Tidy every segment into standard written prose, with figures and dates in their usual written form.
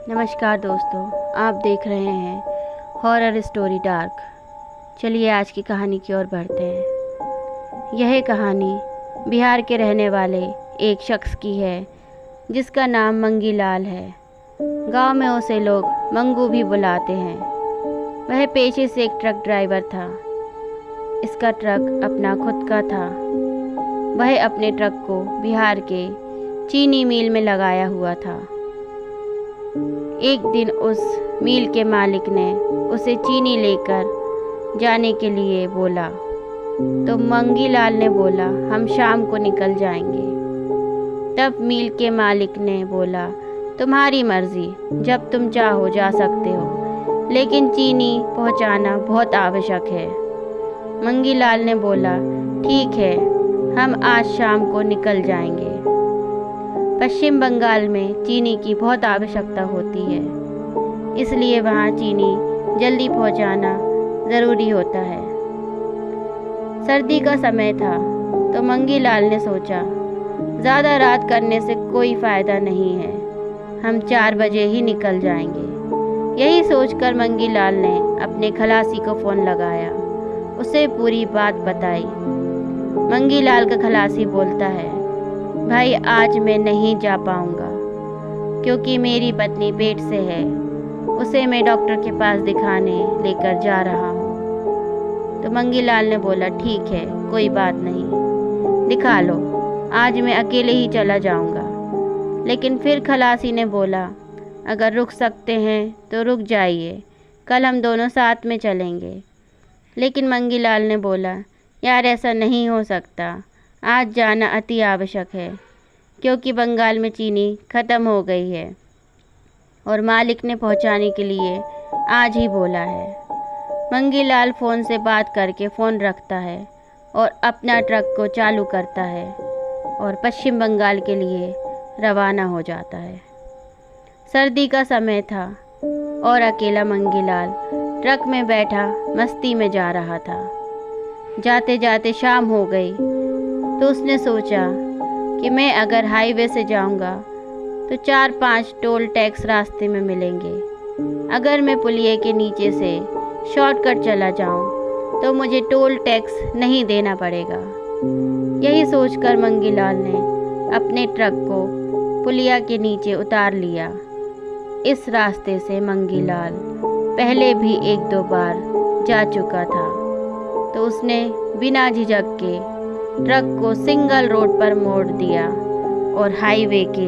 नमस्कार दोस्तों, आप देख रहे हैं हॉरर स्टोरी डार्क। चलिए आज की कहानी की ओर बढ़ते हैं। यह कहानी बिहार के रहने वाले एक शख्स की है जिसका नाम मंगी लाल है। गांव में उसे लोग मंगू भी बुलाते हैं। वह पेशे से एक ट्रक ड्राइवर था। इसका ट्रक अपना खुद का था। वह अपने ट्रक को बिहार के चीनी मिल में लगाया हुआ था। एक दिन उस मिल के मालिक ने उसे चीनी लेकर जाने के लिए बोला, तो मंगी लाल ने बोला, हम शाम को निकल जाएंगे। तब मिल के मालिक ने बोला, तुम्हारी मर्जी, जब तुम चाहो जा सकते हो, लेकिन चीनी पहुंचाना बहुत आवश्यक है। मंगी लाल ने बोला, ठीक है, हम आज शाम को निकल जाएंगे। पश्चिम बंगाल में चीनी की बहुत आवश्यकता होती है, इसलिए वहाँ चीनी जल्दी पहुँचाना ज़रूरी होता है। सर्दी का समय था, तो मंगी लाल ने सोचा, ज़्यादा रात करने से कोई फ़ायदा नहीं है, हम 4 बजे ही निकल जाएंगे। यही सोचकर मंगी लाल ने अपने खलासी को फ़ोन लगाया, उसे पूरी बात बताई। मंगी लाल का खलासी बोलता है, भाई आज मैं नहीं जा पाऊँगा क्योंकि मेरी पत्नी पेट से है, उसे मैं डॉक्टर के पास दिखाने लेकर जा रहा हूँ। तो मंगी लाल ने बोला, ठीक है, कोई बात नहीं, दिखा लो, आज मैं अकेले ही चला जाऊँगा। लेकिन फिर खलासी ने बोला, अगर रुक सकते हैं तो रुक जाइए, कल हम दोनों साथ में चलेंगे। लेकिन मंगी लाल ने बोला, यार ऐसा नहीं हो सकता, आज जाना अति आवश्यक है क्योंकि बंगाल में चीनी ख़त्म हो गई है और मालिक ने पहुंचाने के लिए आज ही बोला है। मंगी लाल फ़ोन से बात करके फ़ोन रखता है और अपना ट्रक को चालू करता है और पश्चिम बंगाल के लिए रवाना हो जाता है। सर्दी का समय था और अकेला मंगी लाल ट्रक में बैठा मस्ती में जा रहा था। जाते जाते शाम हो गई, तो उसने सोचा कि मैं अगर हाईवे से जाऊंगा तो 4-5 टोल टैक्स रास्ते में मिलेंगे। अगर मैं पुलिये के नीचे से शॉर्टकट चला जाऊं तो मुझे टोल टैक्स नहीं देना पड़ेगा। यही सोचकर मंगी लाल ने अपने ट्रक को पुलिया के नीचे उतार लिया। इस रास्ते से मंगी लाल पहले भी 1-2 बार जा चुका था, तो उसने बिना झिझक के ट्रक को सिंगल रोड पर मोड़ दिया और हाईवे के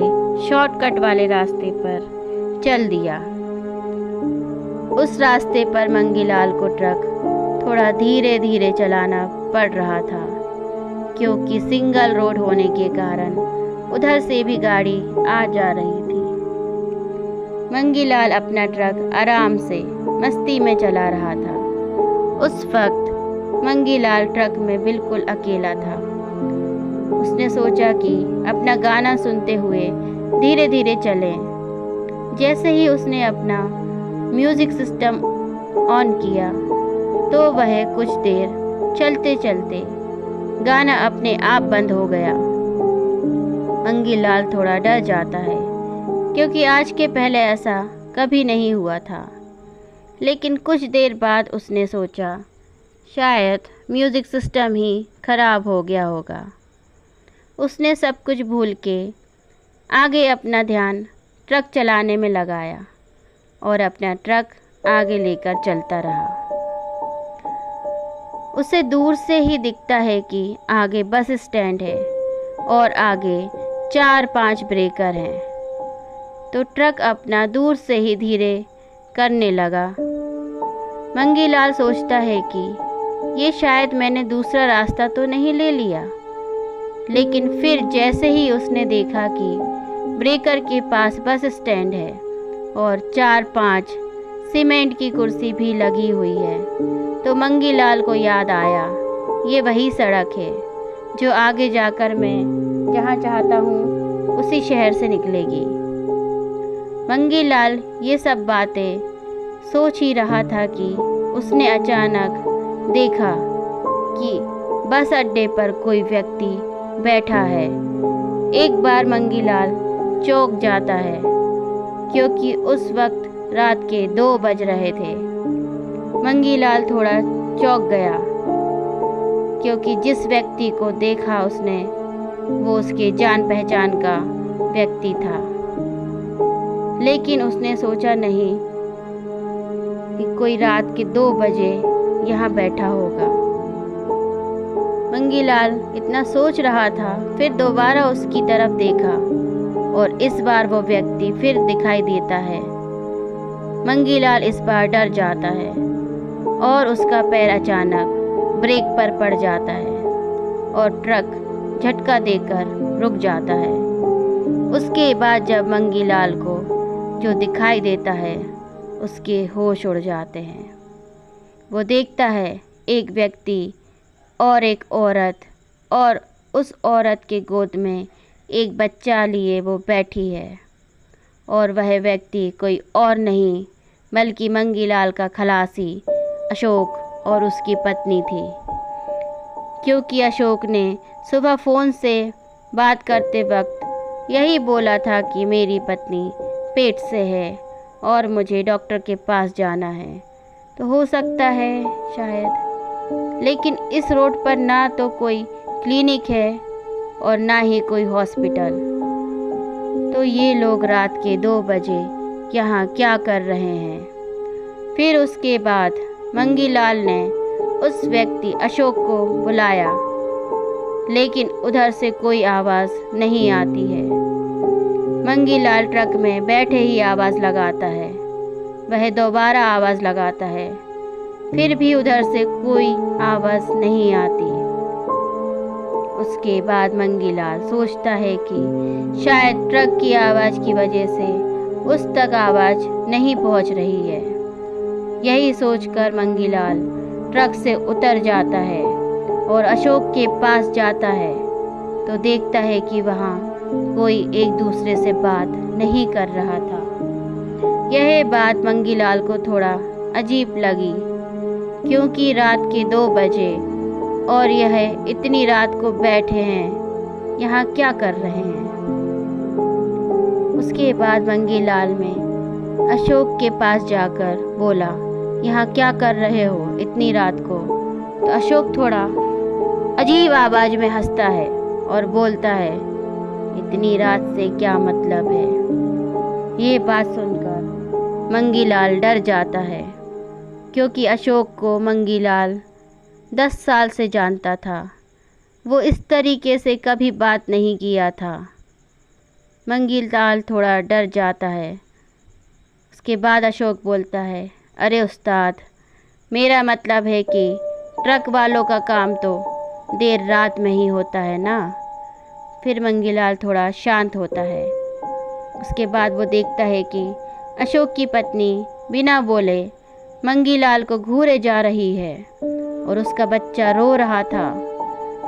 शॉर्टकट वाले रास्ते पर चल दिया। उस रास्ते पर मंगी लाल को ट्रक थोड़ा धीरे धीरे चलाना पड़ रहा था क्योंकि सिंगल रोड होने के कारण उधर से भी गाड़ी आ जा रही थी। मंगी लाल अपना ट्रक आराम से मस्ती में चला रहा था। उस वक्त मंगी लाल ट्रक में बिल्कुल अकेला था। उसने सोचा कि अपना गाना सुनते हुए धीरे धीरे चलें। जैसे ही उसने अपना म्यूज़िक सिस्टम ऑन किया तो वह कुछ देर चलते चलते गाना अपने आप बंद हो गया। मंगी लाल थोड़ा डर जाता है क्योंकि आज के पहले ऐसा कभी नहीं हुआ था। लेकिन कुछ देर बाद उसने सोचा, शायद म्यूज़िक सिस्टम ही ख़राब हो गया होगा। उसने सब कुछ भूल के आगे अपना ध्यान ट्रक चलाने में लगाया और अपना ट्रक आगे लेकर चलता रहा। उसे दूर से ही दिखता है कि आगे बस स्टैंड है और आगे 4-5 ब्रेकर हैं, तो ट्रक अपना दूर से ही धीरे करने लगा। मंगी लाल सोचता है कि ये शायद मैंने दूसरा रास्ता तो नहीं ले लिया। लेकिन फिर जैसे ही उसने देखा कि ब्रेकर के पास बस स्टैंड है और 4-5 सीमेंट की कुर्सी भी लगी हुई है, तो मंगी लाल को याद आया, ये वही सड़क है जो आगे जाकर मैं जहाँ चाहता हूँ उसी शहर से निकलेगी। मंगी लाल ये सब बातें सोच ही रहा था कि उसने अचानक देखा कि बस अड्डे पर कोई व्यक्ति बैठा है। एक बार मंगी लाल चौंक जाता है क्योंकि उस वक्त रात के 2 बज रहे थे। मंगीलाल थोड़ा चौंक गया क्योंकि जिस व्यक्ति को देखा उसने वो उसके जान पहचान का व्यक्ति था, लेकिन उसने सोचा नहीं कि कोई रात के 2 बजे यहाँ बैठा होगा। मंगीलाल इतना सोच रहा था, फिर दोबारा उसकी तरफ देखा और इस बार वो व्यक्ति फिर दिखाई देता है। मंगीलाल इस बार डर जाता है और उसका पैर अचानक ब्रेक पर पड़ जाता है और ट्रक झटका देकर रुक जाता है। उसके बाद जब मंगीलाल को जो दिखाई देता है उसके होश उड़ जाते हैं। वो देखता है एक व्यक्ति और एक औरत, और उस औरत के गोद में एक बच्चा लिए वो बैठी है, और वह व्यक्ति कोई और नहीं बल्कि मंगीलाल का खलासी अशोक और उसकी पत्नी थी। क्योंकि अशोक ने सुबह फ़ोन से बात करते वक्त यही बोला था कि मेरी पत्नी पेट से है और मुझे डॉक्टर के पास जाना है, तो हो सकता है शायद, लेकिन इस रोड पर ना तो कोई क्लिनिक है और ना ही कोई हॉस्पिटल, तो ये लोग रात के 2 बजे यहाँ क्या कर रहे हैं। फिर उसके बाद मंगीलाल ने उस व्यक्ति अशोक को बुलाया, लेकिन उधर से कोई आवाज़ नहीं आती है। मंगीलाल ट्रक में बैठे ही आवाज़ लगाता है, वह दोबारा आवाज़ लगाता है, फिर भी उधर से कोई आवाज़ नहीं आती। उसके बाद मंगीलाल सोचता है कि शायद ट्रक की आवाज़ की वजह से उस तक आवाज़ नहीं पहुंच रही है। यही सोचकर मंगीलाल ट्रक से उतर जाता है और अशोक के पास जाता है, तो देखता है कि वहाँ कोई एक दूसरे से बात नहीं कर रहा था। यह बात मंगीलाल को थोड़ा अजीब लगी, क्योंकि रात के 2 बजे और यह इतनी रात को बैठे हैं, यहाँ क्या कर रहे हैं। उसके बाद मंगीलाल में अशोक के पास जाकर बोला, यहाँ क्या कर रहे हो इतनी रात को। तो अशोक थोड़ा अजीब आवाज़ में हंसता है और बोलता है, इतनी रात से क्या मतलब है। ये बात सुनकर मंगीलाल डर जाता है, क्योंकि अशोक को मंगीलाल 10 साल से जानता था। वो इस तरीके से कभी बात नहीं किया था। मंगीलाल थोड़ा डर जाता है। उसके बाद अशोक बोलता है, अरे उस्ताद, मेरा मतलब है कि ट्रक वालों का काम तो देर रात में ही होता है ना। फिर मंगीलाल थोड़ा शांत होता है। उसके बाद वो देखता है कि अशोक की पत्नी बिना बोले मंगीलाल को घूरे जा रही है और उसका बच्चा रो रहा था।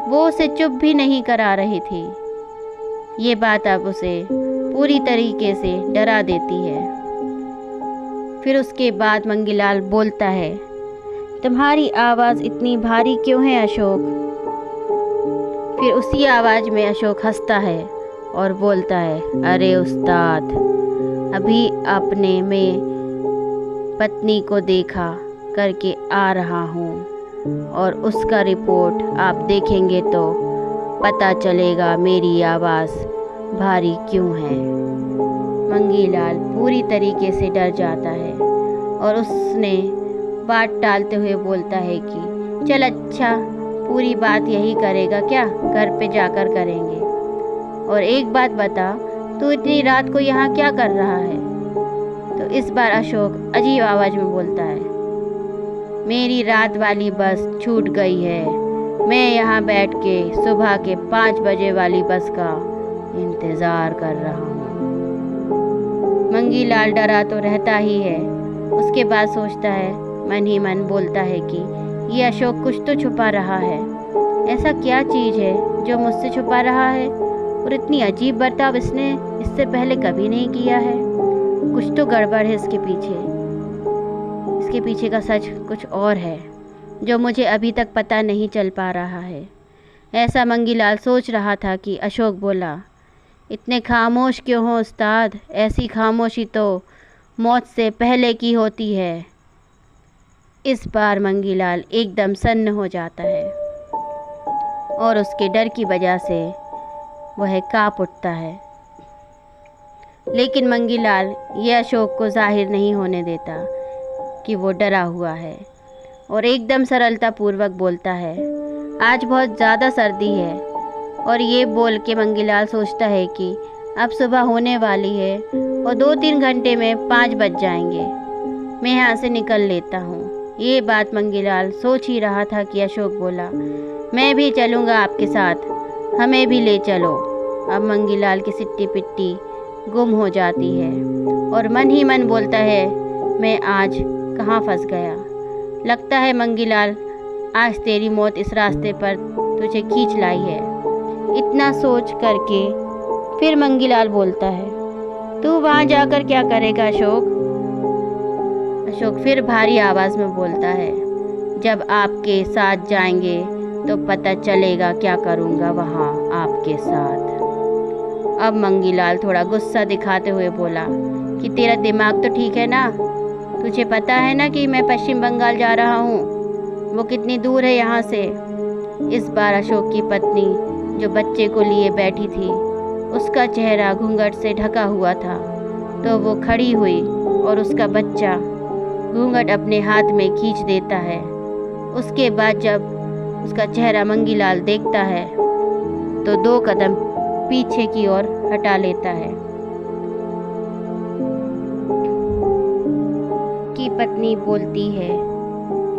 वो उसे चुप भी नहीं करा रही थी। ये बात अब उसे पूरी तरीके से डरा देती है। फिर उसके बाद मंगीलाल बोलता है, तुम्हारी आवाज़ इतनी भारी क्यों है अशोक। फिर उसी आवाज़ में अशोक हंसता है और बोलता है, अरे उस्ताद, अभी आपने मैं पत्नी को देखा करके आ रहा हूँ और उसका रिपोर्ट आप देखेंगे तो पता चलेगा मेरी आवाज़ भारी क्यों है। मंगीलाल पूरी तरीके से डर जाता है और उसने बात टालते हुए बोलता है कि चल अच्छा, पूरी बात यही करेगा क्या, घर पे जाकर करेंगे। और एक बात बता, तू इतनी रात को यहाँ क्या कर रहा है। तो इस बार अशोक अजीब आवाज़ में बोलता है, मेरी रात वाली बस छूट गई है, मैं यहाँ बैठ के सुबह के 5 बजे वाली बस का इंतज़ार कर रहा हूँ। मंगीलाल डरा तो रहता ही है। उसके बाद सोचता है, मन ही मन बोलता है कि ये अशोक कुछ तो छुपा रहा है। ऐसा क्या चीज़ है जो मुझसे छुपा रहा है, और इतनी अजीब बर्ताव इसने इससे पहले कभी नहीं किया है। कुछ तो गड़बड़ है इसके पीछे का सच कुछ और है जो मुझे अभी तक पता नहीं चल पा रहा है। ऐसा मंगीलाल सोच रहा था कि अशोक बोला, इतने खामोश क्यों हो उस्ताद? ऐसी खामोशी तो मौत से पहले की होती है। इस बार मंगीलाल एकदम सन्न हो जाता है और उसके डर की वजह से वह काँप उठता है। लेकिन मंगीलाल यह अशोक को जाहिर नहीं होने देता कि वो डरा हुआ है और एकदम सरलतापूर्वक बोलता है, आज बहुत ज़्यादा सर्दी है। और ये बोल के मंगीलाल सोचता है कि अब सुबह होने वाली है और 2-3 घंटे में 5 बज जाएंगे। मैं यहाँ से निकल लेता हूँ। ये बात मंगीलाल सोच ही रहा था कि अशोक बोला, मैं भी चलूँगा आपके साथ, हमें भी ले चलो। अब मंगीलाल की सिट्टी पिट्टी गुम हो जाती है और मन ही मन बोलता है, मैं आज कहाँ फंस गया। लगता है मंगीलाल आज तेरी मौत इस रास्ते पर तुझे खींच लाई है। इतना सोच करके फिर मंगीलाल बोलता है, तू वहाँ जाकर क्या करेगा अशोक? अशोक फिर भारी आवाज़ में बोलता है, जब आपके साथ जाएंगे तो पता चलेगा क्या करूँगा वहाँ आपके साथ। अब मंगीलाल थोड़ा गुस्सा दिखाते हुए बोला कि तेरा दिमाग तो ठीक है ना? तुझे पता है ना कि मैं पश्चिम बंगाल जा रहा हूँ, वो कितनी दूर है यहाँ से। इस बार अशोक की पत्नी जो बच्चे को लिए बैठी थी, उसका चेहरा घूंघट से ढका हुआ था, तो वो खड़ी हुई और उसका बच्चा घूंघट अपने हाथ में खींच देता है। उसके बाद जब उसका चेहरा मंगीलाल देखता है तो 2 कदम पीछे की ओर हटा लेता है। की पत्नी बोलती है,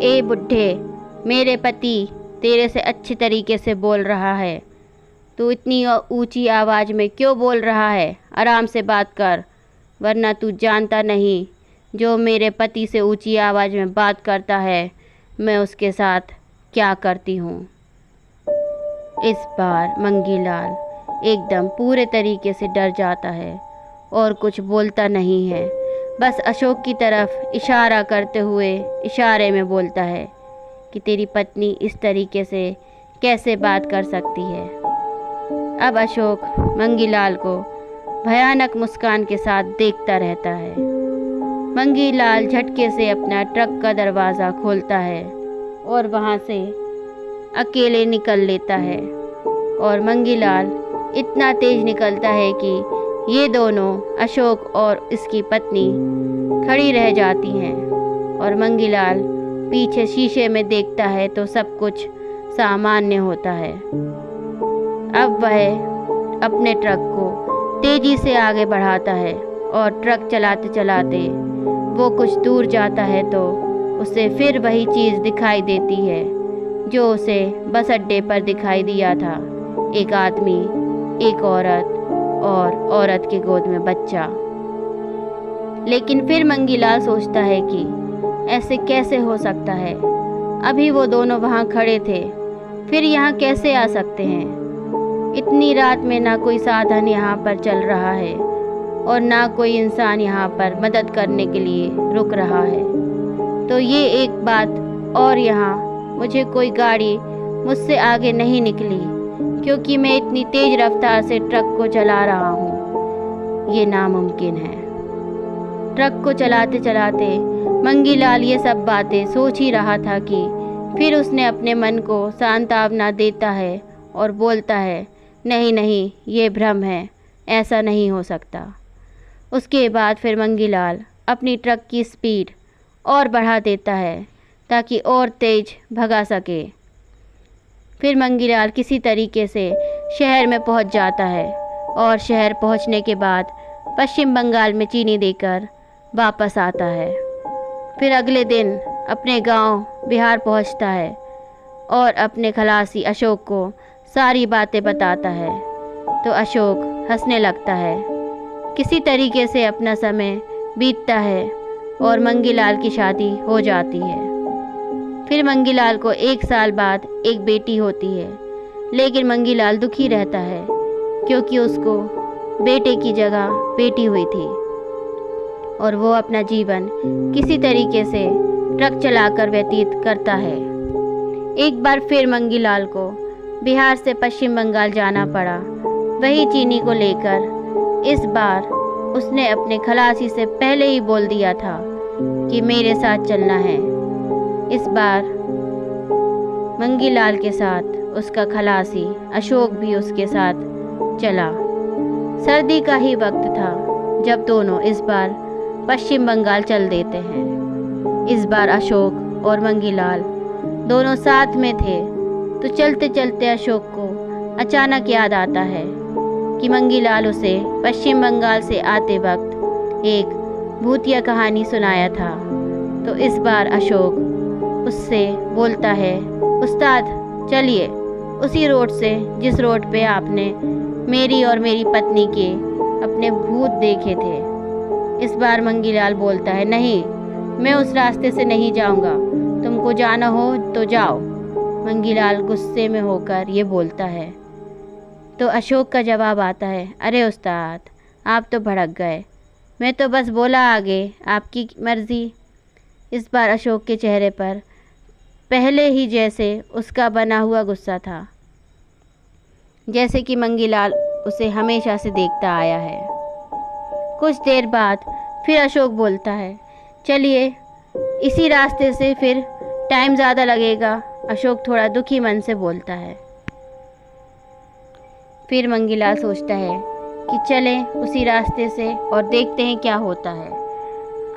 ए बुढ़े, मेरे पति तेरे से अच्छे तरीके से बोल रहा है, तू इतनी ऊंची आवाज़ में क्यों बोल रहा है? आराम से बात कर, वरना तू जानता नहीं, जो मेरे पति से ऊंची आवाज़ में बात करता है मैं उसके साथ क्या करती हूँ। इस बार मंगीलाल एकदम पूरे तरीके से डर जाता है और कुछ बोलता नहीं है, बस अशोक की तरफ इशारा करते हुए इशारे में बोलता है कि तेरी पत्नी इस तरीके से कैसे बात कर सकती है। अब अशोक मंगीलाल को भयानक मुस्कान के साथ देखता रहता है। मंगीलाल झटके से अपना ट्रक का दरवाज़ा खोलता है और वहाँ से अकेले निकल लेता है। और मंगीलाल इतना तेज निकलता है कि ये दोनों, अशोक और इसकी पत्नी, खड़ी रह जाती हैं। और मंगीलाल पीछे शीशे में देखता है तो सब कुछ सामान्य होता है। अब वह अपने ट्रक को तेज़ी से आगे बढ़ाता है और ट्रक चलाते चलाते वो कुछ दूर जाता है तो उसे फिर वही चीज़ दिखाई देती है जो उसे बस अड्डे पर दिखाई दिया था। एक आदमी, एक औरत और औरत की गोद में बच्चा। लेकिन फिर मंगीलाल सोचता है कि ऐसे कैसे हो सकता है? अभी वो दोनों वहाँ खड़े थे, फिर यहाँ कैसे आ सकते हैं? इतनी रात में ना कोई साधन यहाँ पर चल रहा है और ना कोई इंसान यहाँ पर मदद करने के लिए रुक रहा है। तो ये एक बात, और यहाँ मुझे कोई गाड़ी मुझसे आगे नहीं निकली क्योंकि मैं इतनी तेज़ रफ्तार से ट्रक को चला रहा हूँ। ये नामुमकिन है। ट्रक को चलाते चलाते मंगीलाल ये सब बातें सोच ही रहा था कि फिर उसने अपने मन को सांत्वना देता है और बोलता है, नहीं नहीं, ये भ्रम है, ऐसा नहीं हो सकता। उसके बाद फिर मंगीलाल अपनी ट्रक की स्पीड और बढ़ा देता है ताकि और तेज़ भगा सके। फिर मंगीलाल किसी तरीके से शहर में पहुंच जाता है और शहर पहुंचने के बाद पश्चिम बंगाल में चीनी देकर वापस आता है। फिर अगले दिन अपने गांव बिहार पहुंचता है और अपने खलासी अशोक को सारी बातें बताता है तो अशोक हंसने लगता है। किसी तरीके से अपना समय बीतता है और मंगीलाल की शादी हो जाती है। फिर मंगीलाल को 1 साल बाद एक बेटी होती है, लेकिन मंगीलाल दुखी रहता है क्योंकि उसको बेटे की जगह बेटी हुई थी और वो अपना जीवन किसी तरीके से ट्रक चलाकर व्यतीत करता है। एक बार फिर मंगीलाल को बिहार से पश्चिम बंगाल जाना पड़ा वही चीनी को लेकर इस बार उसने अपने खलासी से पहले ही बोल दिया था कि मेरे साथ चलना है। इस बार मंगीलाल के साथ उसका खलासी अशोक भी उसके साथ चला। सर्दी का ही वक्त था जब दोनों इस बार पश्चिम बंगाल चल देते हैं। इस बार अशोक और मंगीलाल दोनों साथ में थे। तो चलते चलते अशोक को अचानक याद आता है कि मंगीलाल उसे पश्चिम बंगाल से आते वक्त एक भूतिया कहानी सुनाया था। तो इस बार अशोक उससे बोलता है, उस्ताद चलिए उसी रोड से जिस रोड पे आपने मेरी और मेरी पत्नी के अपने भूत देखे थे। इस बार मंगीलाल बोलता है, नहीं मैं उस रास्ते से नहीं जाऊंगा, तुमको जाना हो तो जाओ। मंगीलाल गुस्से में होकर ये बोलता है। तो अशोक का जवाब आता है, अरे उस्ताद आप तो भड़क गए, मैं तो बस बोला आगे, आपकी मर्ज़ी। इस बार अशोक के चेहरे पर पहले ही जैसे उसका बना हुआ गुस्सा था, जैसे कि मंगीलाल उसे हमेशा से देखता आया है। कुछ देर बाद फिर अशोक बोलता है, चलिए इसी रास्ते से, फिर टाइम ज़्यादा लगेगा। अशोक थोड़ा दुखी मन से बोलता है। फिर मंगीलाल सोचता है कि चलें उसी रास्ते से और देखते हैं क्या होता है।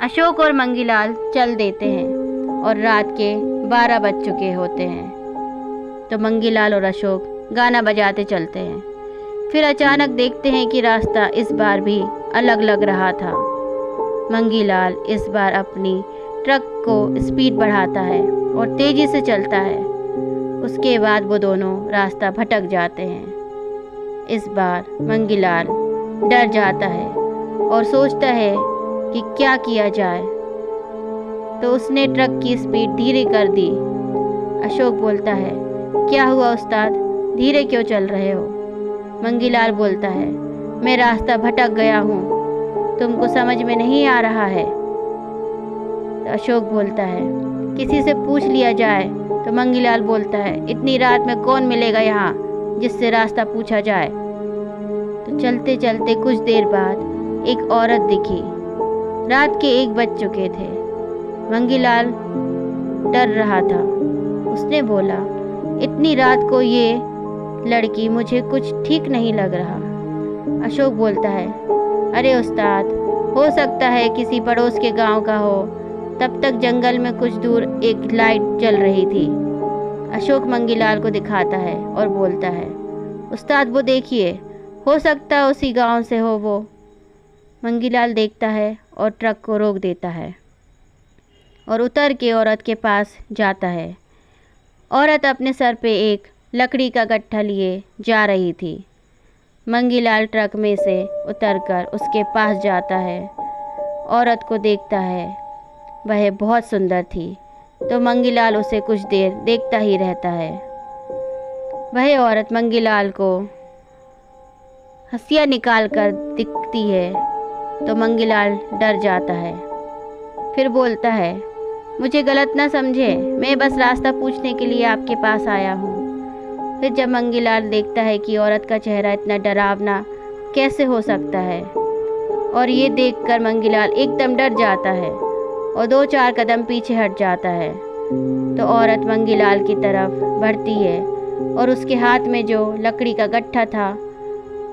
अशोक और मंगीलाल चल देते हैं और रात के 12 बज चुके होते हैं। तो मंगीलाल और अशोक गाना बजाते चलते हैं। फिर अचानक देखते हैं कि रास्ता इस बार भी अलग लग रहा था। मंगीलाल इस बार अपनी ट्रक को स्पीड बढ़ाता है और तेज़ी से चलता है। उसके बाद वो दोनों रास्ता भटक जाते हैं। इस बार मंगीलाल डर जाता है और सोचता है कि क्या किया जाए। तो उसने ट्रक की स्पीड धीरे कर दी। अशोक बोलता है, क्या हुआ उस्ताद, धीरे क्यों चल रहे हो? मंगीलाल बोलता है, मैं रास्ता भटक गया हूँ, तुमको समझ में नहीं आ रहा है? तो अशोक बोलता है, किसी से पूछ लिया जाए। तो मंगीलाल बोलता है, इतनी रात में कौन मिलेगा यहाँ जिससे रास्ता पूछा जाए? तो चलते चलते कुछ देर बाद एक औरत दिखी। रात के 1 बज चुके थे। मंगीलाल डर रहा था। उसने बोला, इतनी रात को ये लड़की, मुझे कुछ ठीक नहीं लग रहा। अशोक बोलता है, अरे उस्ताद हो सकता है किसी पड़ोस के गांव का हो, तब तक जंगल में कुछ दूर एक लाइट जल रही थी। अशोक मंगीलाल को दिखाता है और बोलता है, उस्ताद वो देखिए, हो सकता है उसी गांव से हो वो। मंगीलाल देखता है और ट्रक को रोक देता है और उतर के औरत के पास जाता है। औरत अपने सर पे एक लकड़ी का गट्ठा लिए जा रही थी। मंगीलाल ट्रक में से उतरकर उसके पास जाता है। औरत को देखता है, वह बहुत सुंदर थी। तो मंगीलाल उसे कुछ देर देखता ही रहता है। वह औरत मंगीलाल को हंसिया निकाल कर दिखती है। तो मंगीलाल डर जाता है। फिर बोलता है, मुझे गलत ना समझे, मैं बस रास्ता पूछने के लिए आपके पास आया हूँ। फिर जब मंगीलाल देखता है कि औरत का चेहरा इतना डरावना कैसे हो सकता है, और ये देखकर मंगीलाल एकदम डर जाता है और 2-4 कदम पीछे हट जाता है। तो औरत मंगीलाल की तरफ बढ़ती है और उसके हाथ में जो लकड़ी का गट्ठा था,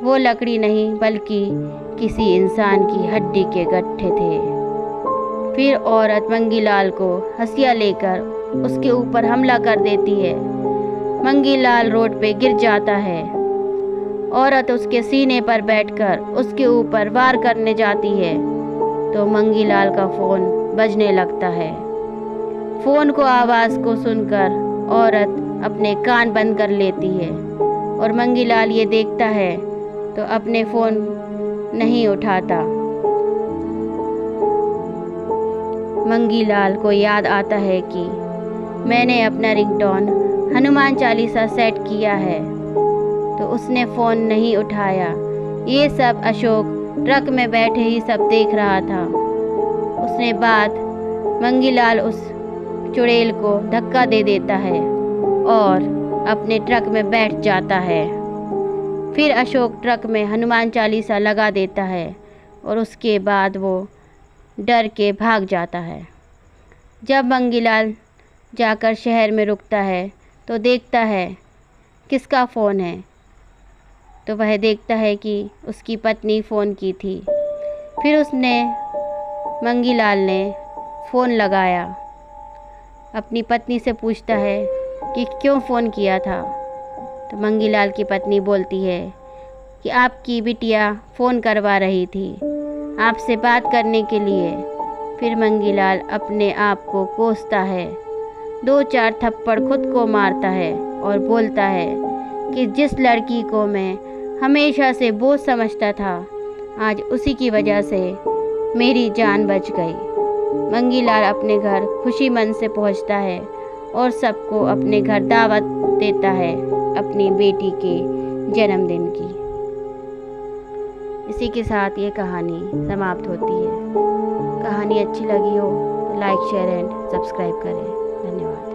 वो लकड़ी नहीं बल्कि किसी इंसान की हड्डी के गट्ठे थे। फिर औरत मंगीलाल को हंसिया लेकर उसके ऊपर हमला कर देती है। मंगीलाल रोड पे गिर जाता है। औरत उसके सीने पर बैठकर उसके ऊपर वार करने जाती है। तो मंगीलाल का फ़ोन बजने लगता है। फ़ोन को आवाज़ को सुनकर औरत अपने कान बंद कर लेती है और मंगीलाल ये देखता है तो अपने फ़ोन नहीं उठाता। मंगीलाल को याद आता है कि मैंने अपना रिंगटोन हनुमान चालीसा सेट किया है, तो उसने फ़ोन नहीं उठाया। ये सब अशोक ट्रक में बैठे ही सब देख रहा था। उसने बाद मंगीलाल उस चुड़ैल को धक्का दे देता है और अपने ट्रक में बैठ जाता है। फिर अशोक ट्रक में हनुमान चालीसा लगा देता है और उसके बाद वो डर के भाग जाता है। जब मंगीलाल जाकर शहर में रुकता है तो देखता है किसका फ़ोन है, तो वह देखता है कि उसकी पत्नी फ़ोन की थी। फिर मंगीलाल ने फ़ोन लगाया, अपनी पत्नी से पूछता है कि क्यों फ़ोन किया था। तो मंगीलाल की पत्नी बोलती है कि आपकी बिटिया फ़ोन करवा रही थी आपसे बात करने के लिए। फिर मंगीलाल अपने आप को कोसता है, 2-4 थप्पड़ खुद को मारता है और बोलता है कि जिस लड़की को मैं हमेशा से बोझ समझता था, आज उसी की वजह से मेरी जान बच गई। मंगीलाल अपने घर खुशी मन से पहुंचता है और सबको अपने घर दावत देता है अपनी बेटी के जन्मदिन की। इसी के साथ ये कहानी समाप्त होती है। कहानी अच्छी लगी हो तो लाइक, शेयर एंड सब्सक्राइब करें। धन्यवाद।